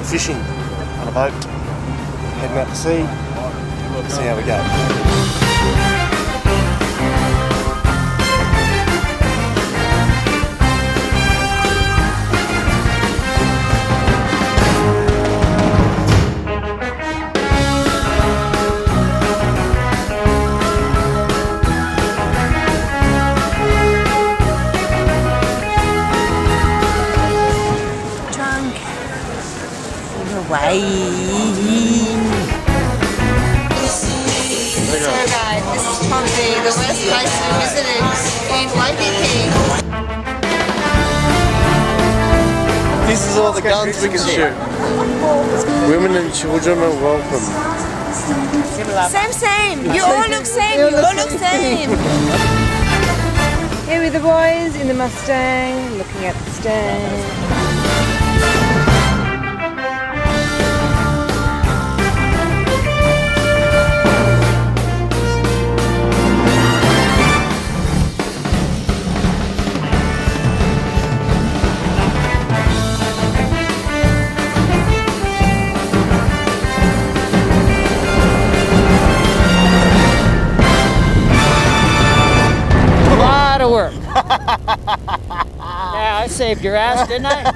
fishing on a boat, heading out to sea, see how we go. Way. So guys, this is probably the worst place we visited in Waikiki. This is all the guns we can shoot. Women and children are welcome. Same. You all look same. You all look same. Here with the boys in the Mustang, looking at the stand. Work. Yeah, I saved your ass, didn't I?